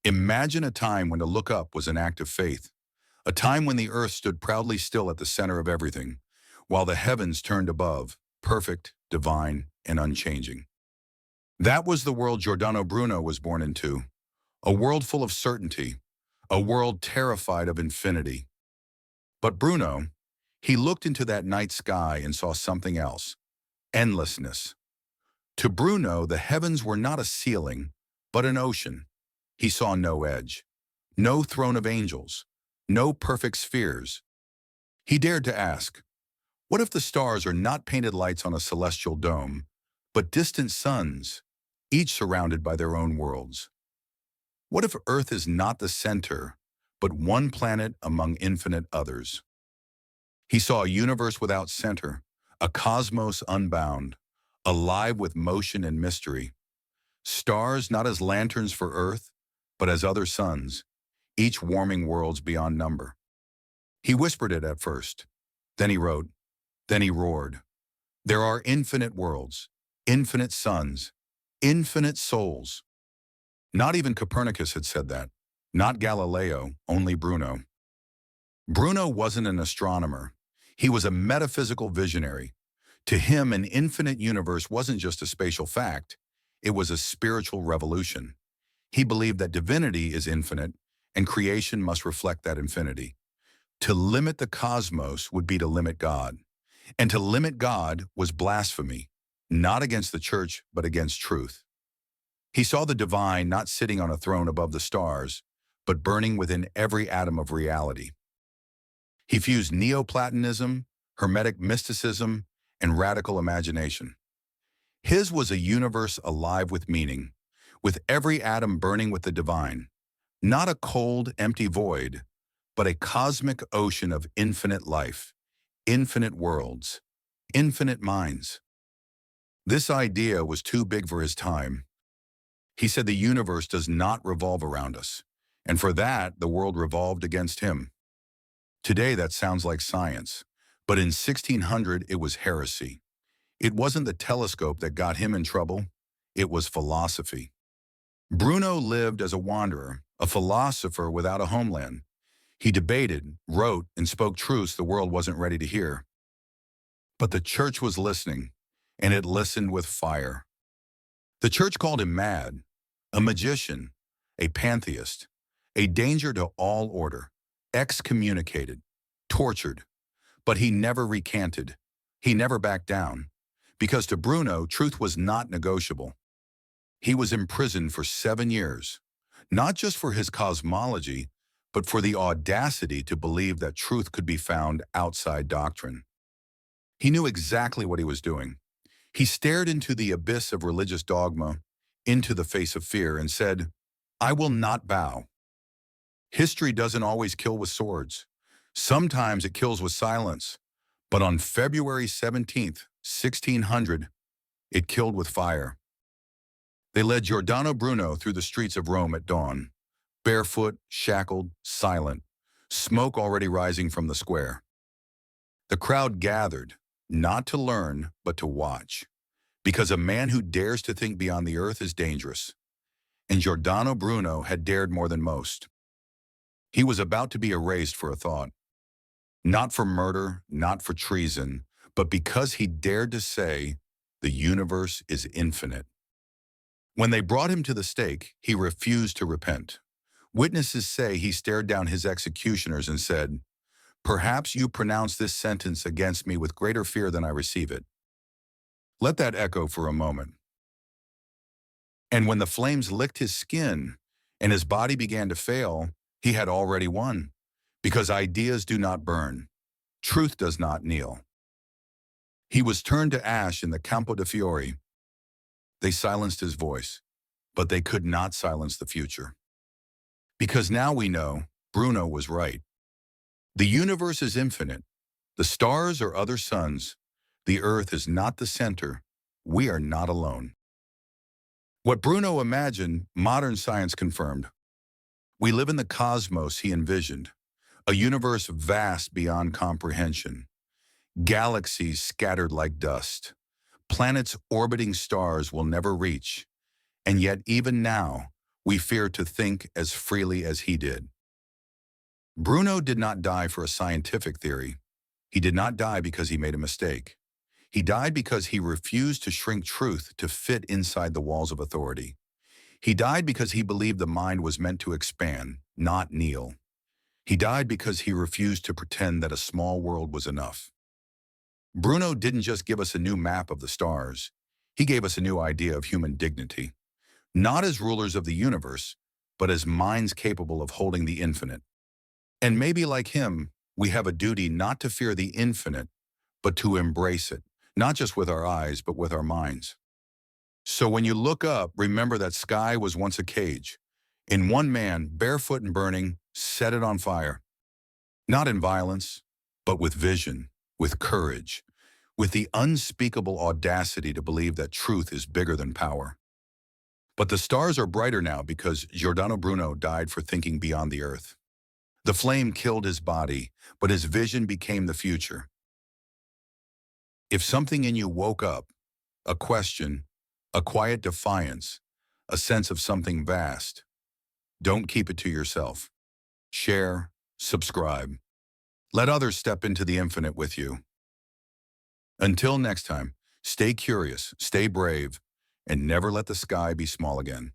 Imagine a time when to look up was an act of faith, a time when the earth stood proudly still at the center of everything, while the heavens turned above, perfect, divine, and unchanging. That was the world Giordano Bruno was born into, a world full of certainty, a world terrified of infinity. But Bruno, he looked into that night sky and saw something else, endlessness. To Bruno, the heavens were not a ceiling, but an ocean. He saw no edge, no throne of angels, no perfect spheres. He dared to ask, what if the stars are not painted lights on a celestial dome, but distant suns, each surrounded by their own worlds? What if Earth is not the center, but one planet among infinite others? He saw a universe without center, a cosmos unbound, alive with motion and mystery. Stars not as lanterns for Earth, but as other suns, each warming worlds beyond number. He whispered it at first. Then he wrote. Then he roared. There are infinite worlds, infinite suns, infinite souls. Not even Copernicus had said that. Not Galileo, only Bruno. Bruno wasn't an astronomer. He was a metaphysical visionary. To him, an infinite universe wasn't just a spatial fact. It was a spiritual revolution. He believed that divinity is infinite, and creation must reflect that infinity. To limit the cosmos would be to limit God. And to limit God was blasphemy, not against the church, but against truth. He saw the divine not sitting on a throne above the stars, but burning within every atom of reality. He fused Neoplatonism, Hermetic mysticism, and radical imagination. His was a universe alive with meaning, with every atom burning with the divine, not a cold, empty void, but a cosmic ocean of infinite life, infinite worlds, infinite minds. This idea was too big for his time. He said the universe does not revolve around us, and for that, the world revolved against him. Today, that sounds like science, but in 1600, it was heresy. It wasn't the telescope that got him in trouble, it was philosophy. Bruno lived as a wanderer, a philosopher without a homeland. He debated, wrote, and spoke truths the world wasn't ready to hear. But the church was listening, and it listened with fire. The church called him mad, a magician, a pantheist, a danger to all order, excommunicated, tortured. But he never recanted. He never backed down. Because to Bruno, truth was not negotiable. He was imprisoned for 7 years, not just for his cosmology, but for the audacity to believe that truth could be found outside doctrine. He knew exactly what he was doing. He stared into the abyss of religious dogma, into the face of fear, and said, I will not bow. History doesn't always kill with swords. Sometimes it kills with silence. But on February 17th, 1600, it killed with fire. They led Giordano Bruno through the streets of Rome at dawn, barefoot, shackled, silent, smoke already rising from the square. The crowd gathered, not to learn, but to watch, because a man who dares to think beyond the earth is dangerous. And Giordano Bruno had dared more than most. He was about to be erased for a thought. Not for murder, not for treason, but because he dared to say, the universe is infinite. When they brought him to the stake, he refused to repent. Witnesses say he stared down his executioners and said, perhaps you pronounce this sentence against me with greater fear than I receive it. Let that echo for a moment. And when the flames licked his skin and his body began to fail, he had already won. Because ideas do not burn. Truth does not kneel. He was turned to ash in the Campo de Fiori. They silenced his voice, but they could not silence the future. Because now we know Bruno was right. The universe is infinite. The stars are other suns. The earth is not the center. We are not alone. What Bruno imagined, modern science confirmed. We live in the cosmos he envisioned, a universe vast beyond comprehension. Galaxies scattered like dust. Planets orbiting stars we'll never reach. And yet even now, we fear to think as freely as he did. Bruno did not die for a scientific theory. He did not die because he made a mistake. He died because he refused to shrink truth to fit inside the walls of authority. He died because he believed the mind was meant to expand, not kneel. He died because he refused to pretend that a small world was enough. Bruno didn't just give us a new map of the stars. He gave us a new idea of human dignity, not as rulers of the universe, but as minds capable of holding the infinite. And maybe like him, we have a duty not to fear the infinite, but to embrace it, not just with our eyes, but with our minds. So when you look up, remember that sky was once a cage. In one man, barefoot and burning, set it on fire. Not in violence, but with vision, with courage, with the unspeakable audacity to believe that truth is bigger than power. But the stars are brighter now because Giordano Bruno died for thinking beyond the earth. The flame killed his body, but his vision became the future. If something in you woke up, a question, a quiet defiance, a sense of something vast, don't keep it to yourself. Share, subscribe. Let others step into the infinite with you. Until next time, stay curious, stay brave, and never let the sky be small again.